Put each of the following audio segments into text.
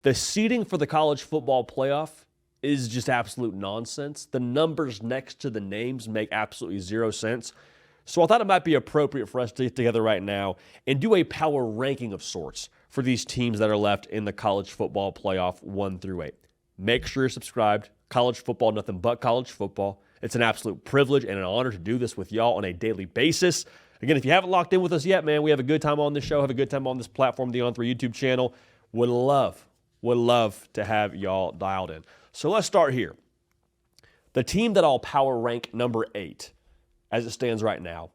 The seeding for the college football playoff is just absolute nonsense. The numbers next to the names make absolutely zero sense. So I thought it might be appropriate for us to get together right now and do a power ranking of sorts for these teams that are left in the college football playoff 1 through 8. Make sure you're subscribed. College football, nothing but college football. It's an absolute privilege and an honor to do this with y'all on a daily basis. Again, if you haven't locked in with us yet, man, we have a good time on this show, have a good time on this platform, the On3 YouTube channel. Would love to have y'all dialed in. So let's start here. The team that I'll power rank number 8, as it stands right now,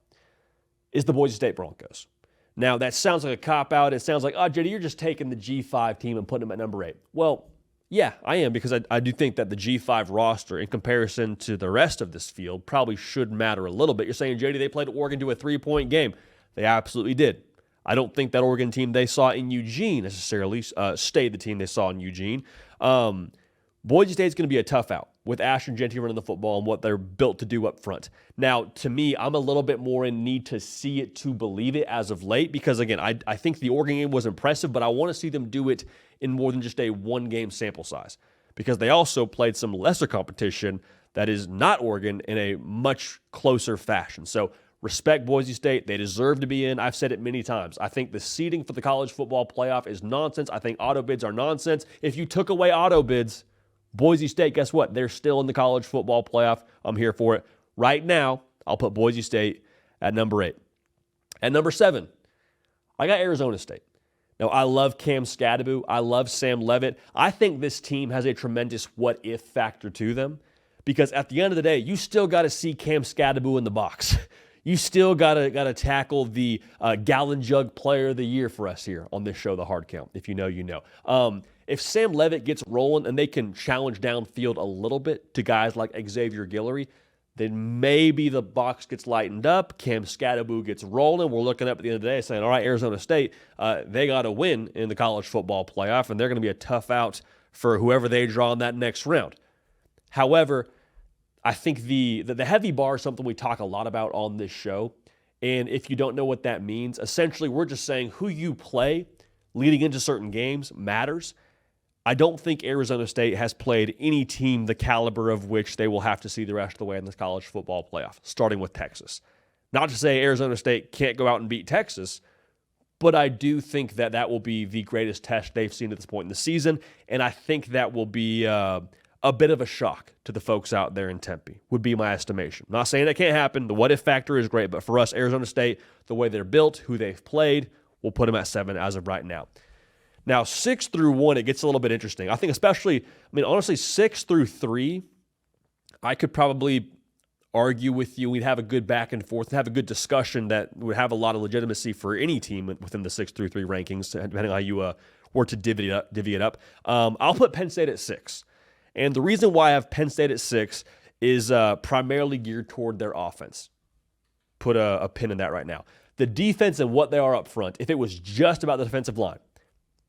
is the Boise State Broncos. Now, that sounds like a cop-out. It sounds like, oh, JD, you're just taking the G5 team and putting them at number 8. Well, yeah, I am, because I do think that the G5 roster, in comparison to the rest of this field, probably should matter a little bit. You're saying, JD, they played Oregon to a 3-point game. They absolutely did. I don't think that Oregon team they saw in Eugene necessarily stayed the team they saw in Eugene. Boise State's going to be a tough out with Ashton Jeanty running the football and what they're built to do up front. Now, to me, I'm a little bit more in need to see it to believe it as of late because, again, I think the Oregon game was impressive, but I want to see them do it in more than just a one-game sample size because they also played some lesser competition that is not Oregon in a much closer fashion. So respect Boise State. They deserve to be in. I've said it many times. I think the seeding for the college football playoff is nonsense. I think auto bids are nonsense. If you took away auto bids, Boise State, guess what? They're still in the college football playoff. I'm here for it. Right now, I'll put Boise State at number 8. At number 7, I got Arizona State. Now, I love Cam Scadaboo. I love Sam Levitt. I think this team has a tremendous what-if factor to them because at the end of the day, you still got to see Cam Scadaboo in the box. You still gotta tackle the gallon jug player of the year for us here on this show, The Hard Count. If you know, you know. If Sam Levitt gets rolling and they can challenge downfield a little bit to guys like Xavier Guillory, then maybe the box gets lightened up. Cam Scadaboo gets rolling. We're looking up at the end of the day saying, all right, Arizona State, they got to win in the college football playoff, and they're going to be a tough out for whoever they draw in that next round. However, I think the heavy bar is something we talk a lot about on this show. And if you don't know what that means, essentially we're just saying who you play leading into certain games matters. I don't think Arizona State has played any team the caliber of which they will have to see the rest of the way in this college football playoff, starting with Texas. Not to say Arizona State can't go out and beat Texas, but I do think that that will be the greatest test they've seen at this point in the season, and I think that will be a bit of a shock to the folks out there in Tempe, would be my estimation. I'm not saying that can't happen. The what-if factor is great, but for us, Arizona State, the way they're built, who they've played, we'll put them at 7 as of right now. Now, 6 through 1, it gets a little bit interesting. I think especially, honestly, 6 through 3, I could probably argue with you. We'd have a good back and forth, have a good discussion that would have a lot of legitimacy for any team within the 6 through 3 rankings, depending on how you were to divvy it up. I'll put Penn State at 6. And the reason why I have Penn State at 6 is primarily geared toward their offense. Put a pin in that right now. The defense and what they are up front, if it was just about the defensive line,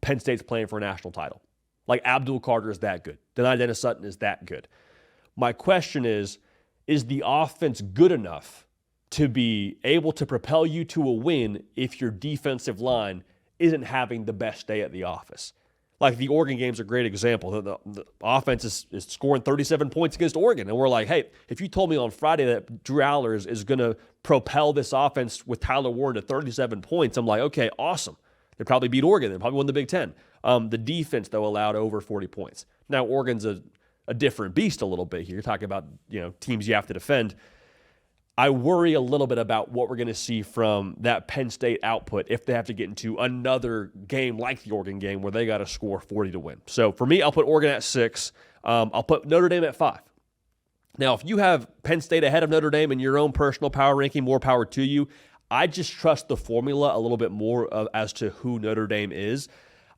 Penn State's playing for a national title. Like Abdul Carter is that good. Denai Dennis Sutton is that good. My question is the offense good enough to be able to propel you to a win if your defensive line isn't having the best day at the office? Like the Oregon game's a great example. The offense is scoring 37 points against Oregon. And we're like, hey, if you told me on Friday that Drew Aller is going to propel this offense with Tyler Warren to 37 points, I'm like, okay, awesome. They probably beat Oregon. They probably won the Big Ten. The defense, though, allowed over 40 points. Now, Oregon's a different beast a little bit here. You're talking about teams you have to defend. I worry a little bit about what we're going to see from that Penn State output if they have to get into another game like the Oregon game where they got to score 40 to win. So for me, I'll put Oregon at 6. I'll put Notre Dame at 5. Now, if you have Penn State ahead of Notre Dame in your own personal power ranking, more power to you. I just trust the formula a little bit more as to who Notre Dame is.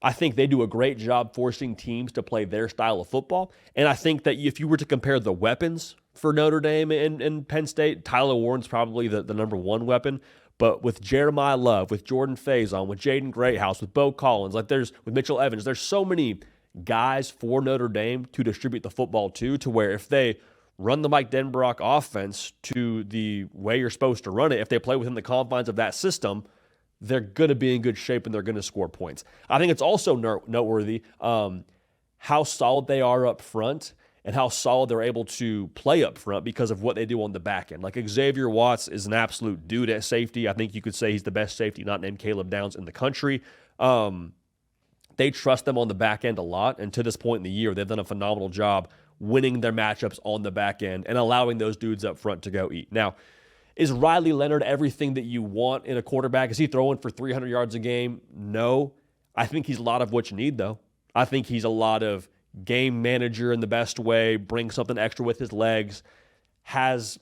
I think they do a great job forcing teams to play their style of football. And I think that if you were to compare the weapons for Notre Dame and Penn State, Tyler Warren's probably the number one weapon. But with Jeremiah Love, with Jordan Faison, with Jaden Greathouse, with Bo Collins, with Mitchell Evans, there's so many guys for Notre Dame to distribute the football to where if they run the Mike Denbrock offense to the way you're supposed to run it, if they play within the confines of that system, they're going to be in good shape and they're going to score points. I think it's also noteworthy how solid they are up front and how solid they're able to play up front because of what they do on the back end. Like Xavier Watts is an absolute dude at safety. I think you could say he's the best safety not named Caleb Downs in the country. They trust them on the back end a lot, and to this point in the year, they've done a phenomenal job winning their matchups on the back end and allowing those dudes up front to go eat. Now, is Riley Leonard everything that you want in a quarterback? Is he throwing for 300 yards a game? No. I think he's a lot of what you need, though. I think he's a lot of game manager in the best way, brings something extra with his legs, has,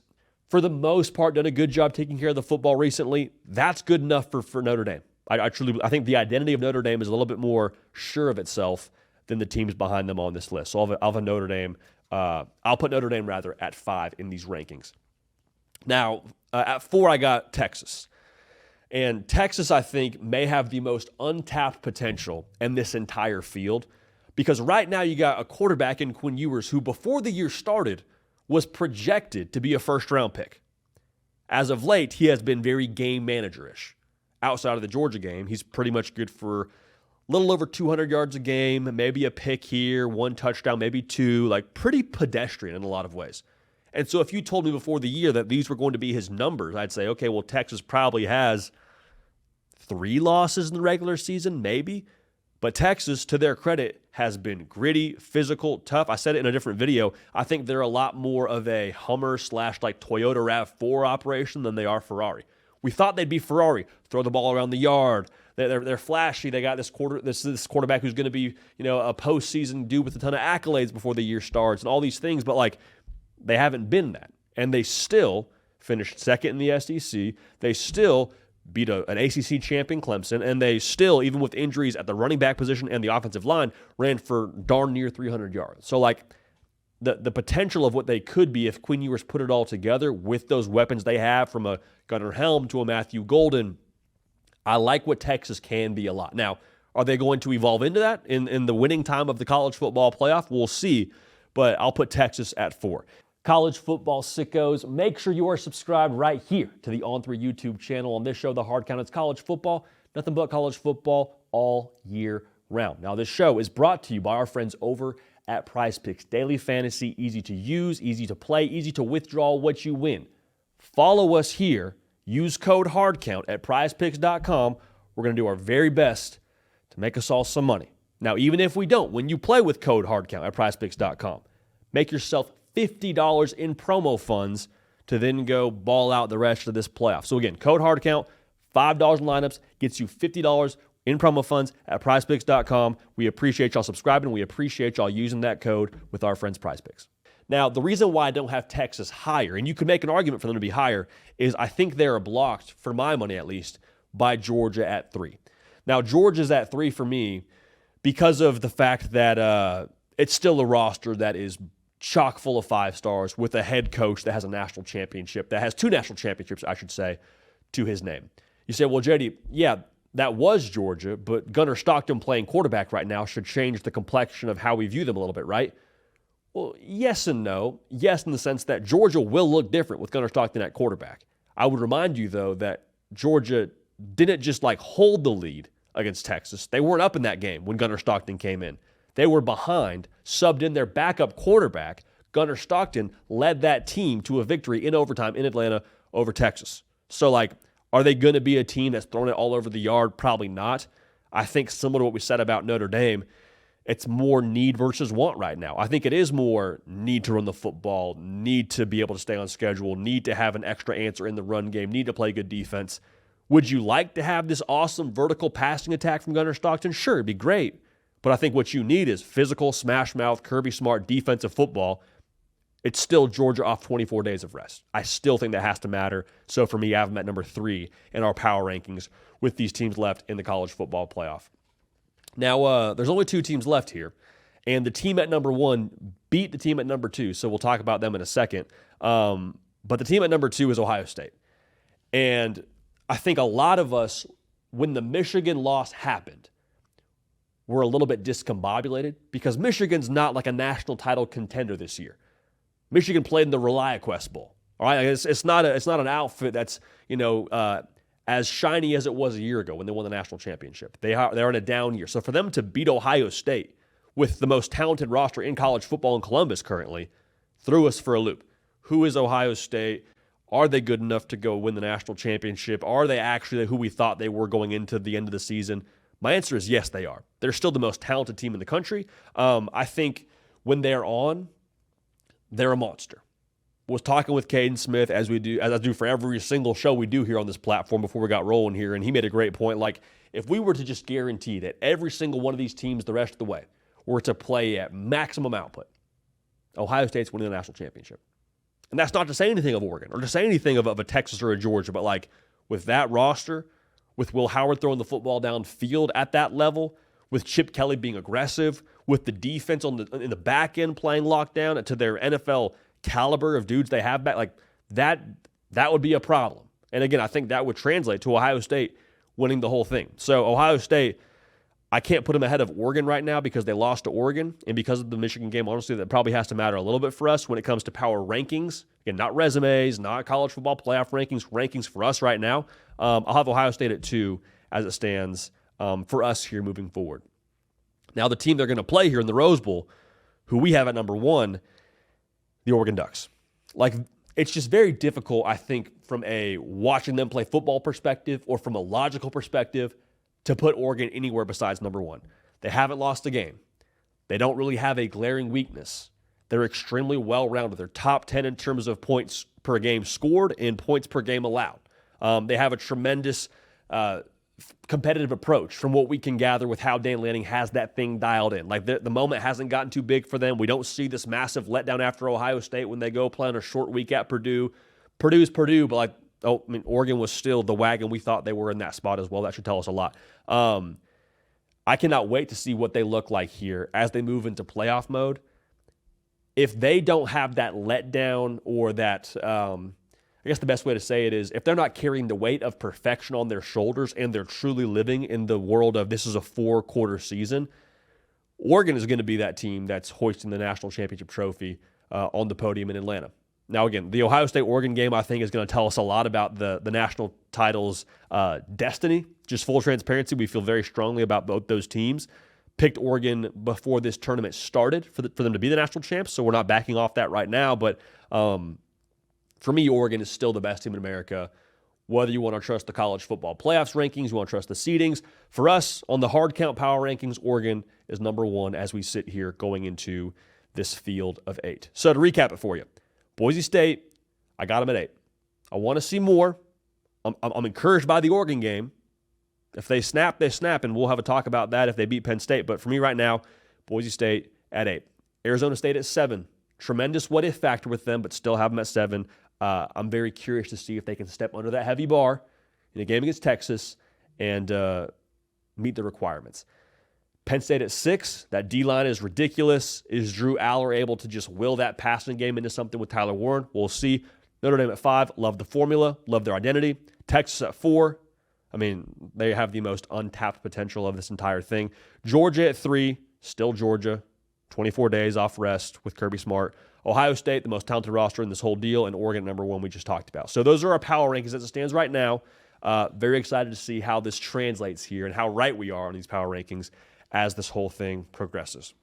for the most part, done a good job taking care of the football recently. That's good enough for Notre Dame. I think the identity of Notre Dame is a little bit more sure of itself than the teams behind them on this list. So I'll have a Notre Dame. I'll put Notre Dame at 5 in these rankings. Now, at 4, I got Texas. And Texas, I think, may have the most untapped potential in this entire field because right now you got a quarterback in Quinn Ewers who, before the year started, was projected to be a first-round pick. As of late, he has been very game manager-ish. Outside of the Georgia game, he's pretty much good for a little over 200 yards a game, maybe a pick here, 1 touchdown, maybe 2, like pretty pedestrian in a lot of ways. And so if you told me before the year that these were going to be his numbers, I'd say, okay, well, Texas probably has 3 losses in the regular season, maybe. But Texas, to their credit, has been gritty, physical, tough. I said it in a different video. I think they're a lot more of a Hummer / like Toyota RAV4 operation than they are Ferrari. We thought they'd be Ferrari, throw the ball around the yard. They're flashy. They got this quarterback who's going to be, a postseason dude with a ton of accolades before the year starts and all these things. But like, they haven't been that. And they still finished second in the SEC. They still beat an ACC champion Clemson. And they still, even with injuries at the running back position and the offensive line, ran for darn near 300 yards. So like, the potential of what they could be if Quinn Ewers put it all together with those weapons they have, from a Gunnar Helm to a Matthew Golden, I like what Texas can be a lot. Now, are they going to evolve into that in the winning time of the college football playoff? We'll see, but I'll put Texas at 4. College football sickos, make sure you are subscribed right here to the On3 YouTube channel. On this show, The Hard Count, it's college football, nothing but college football all year round. Now, this show is brought to you by our friends over at PrizePicks. Daily fantasy, easy to use, easy to play, easy to withdraw what you win. Follow us here. Use code HARDCOUNT at prizepicks.com. We're going to do our very best to make us all some money. Now, even if we don't, when you play with code HARDCOUNT at prizepicks.com, make yourself $50 in promo funds to then go ball out the rest of this playoff. So again, code HARDCOUNT, $5 in lineups, gets you $50 in promo funds at prizepicks.com. We appreciate y'all subscribing. We appreciate y'all using that code with our friends PrizePicks. Now, the reason why I don't have Texas higher, and you could make an argument for them to be higher, is I think they're blocked, for my money at least, by Georgia at 3. Now, Georgia's at 3 for me because of the fact that it's still a roster that is chock full of 5 stars with a head coach that has a national championship, that has 2 national championships, I should say, to his name. You say, well, JD, yeah, that was Georgia, but Gunnar Stockton playing quarterback right now should change the complexion of how we view them a little bit, right? Well, yes and no. Yes, in the sense that Georgia will look different with Gunnar Stockton at quarterback. I would remind you, though, that Georgia didn't just hold the lead against Texas. They weren't up in that game when Gunnar Stockton came in. They were behind, subbed in their backup quarterback. Gunnar Stockton led that team to a victory in overtime in Atlanta over Texas. So, are they going to be a team that's throwing it all over the yard? Probably not. I think similar to what we said about Notre Dame, it's more need versus want right now. I think it is more need to run the football, need to be able to stay on schedule, need to have an extra answer in the run game, need to play good defense. Would you like to have this awesome vertical passing attack from Gunnar Stockton? Sure, it'd be great. But I think what you need is physical, smash mouth, Kirby Smart defensive football. It's still Georgia off 24 days of rest. I still think that has to matter. So for me, I have them at number 3 in our power rankings with these teams left in the college football playoff. Now, there's only 2 teams left here, and the team at number 1 beat the team at number 2, so we'll talk about them in a second. But the team at number 2 is Ohio State. And I think a lot of us, when the Michigan loss happened, were a little bit discombobulated because Michigan's not like a national title contender this year. Michigan played in the ReliaQuest Bowl. All right, it's not an outfit that's as shiny as it was a year ago when they won the national championship. They're in a down year. So for them to beat Ohio State with the most talented roster in college football in Columbus currently threw us for a loop. Who is Ohio State? Are they good enough to go win the national championship? Are they actually who we thought they were going into the end of the season? My answer is yes, they are. They're still the most talented team in the country. I think when they're on, they're a monster. Was talking with Caden Smith as I do for every single show we do here on this platform before we got rolling here, and he made a great point. Like, if we were to just guarantee that every single one of these teams the rest of the way were to play at maximum output, Ohio State's winning the national championship. And that's not to say anything of Oregon or to say anything of a Texas or a Georgia, but like with that roster, with Will Howard throwing the football downfield at that level, with Chip Kelly being aggressive, with the defense in the back end playing lockdown to their NFL caliber of dudes they have back, like that would be a problem. And again, I think that would translate to Ohio State winning the whole thing. So Ohio State, I can't put them ahead of Oregon right now because they lost to Oregon, and because of the Michigan game, honestly, that probably has to matter a little bit for us when it comes to power rankings. Again, not resumes, not college football playoff rankings for us right now. I'll have Ohio State at 2 as it stands for us here moving forward. Now, the team they're going to play here in the Rose Bowl, who we have at number 1, the Oregon Ducks. Like, it's just very difficult, I think, from a watching them play football perspective or from a logical perspective to put Oregon anywhere besides number 1. They haven't lost a game. They don't really have a glaring weakness. They're extremely well-rounded. They're top 10 in terms of points per game scored and points per game allowed. They have a tremendous competitive approach from what we can gather with how Dan Lanning has that thing dialed in. Like the moment hasn't gotten too big for them. We don't see this massive letdown after Ohio State when they go play on a short week at Purdue. Purdue's Purdue, but Oregon was still the wagon we thought they were in that spot as well. That should tell us a lot. I cannot wait to see what they look like here as they move into playoff mode. If they don't have that letdown or that, I guess the best way to say it is if they're not carrying the weight of perfection on their shoulders and they're truly living in the world of this is a 4-quarter season, Oregon is going to be that team that's hoisting the national championship trophy on the podium in Atlanta. Now, again, the Ohio State-Oregon game, I think, is going to tell us a lot about the national title's destiny. Just full transparency, we feel very strongly about both those teams. Picked Oregon before this tournament started for them to be the national champs, so we're not backing off that right now. But for me, Oregon is still the best team in America. Whether you want to trust the college football playoffs rankings, you want to trust the seedings. For us, on the hard count power rankings, Oregon is number 1 as we sit here going into this field of 8. So to recap it for you, Boise State, I got them at 8. I want to see more. I'm encouraged by the Oregon game. If they snap, they snap, and we'll have a talk about that if they beat Penn State. But for me right now, Boise State at 8. Arizona State at 7. Tremendous what-if factor with them, but still have them at 7. I'm very curious to see if they can step under that heavy bar in a game against Texas and meet the requirements. Penn State at 6, that D-line is ridiculous. Is Drew Aller able to just will that passing game into something with Tyler Warren? We'll see. Notre Dame at 5, love the formula, love their identity. Texas at 4, I mean, they have the most untapped potential of this entire thing. Georgia at 3, still Georgia, 24 days off rest with Kirby Smart. Ohio State, the most talented roster in this whole deal, and Oregon number 1 we just talked about. So those are our power rankings as it stands right now. Very excited to see how this translates here and how right we are on these power rankings as this whole thing progresses.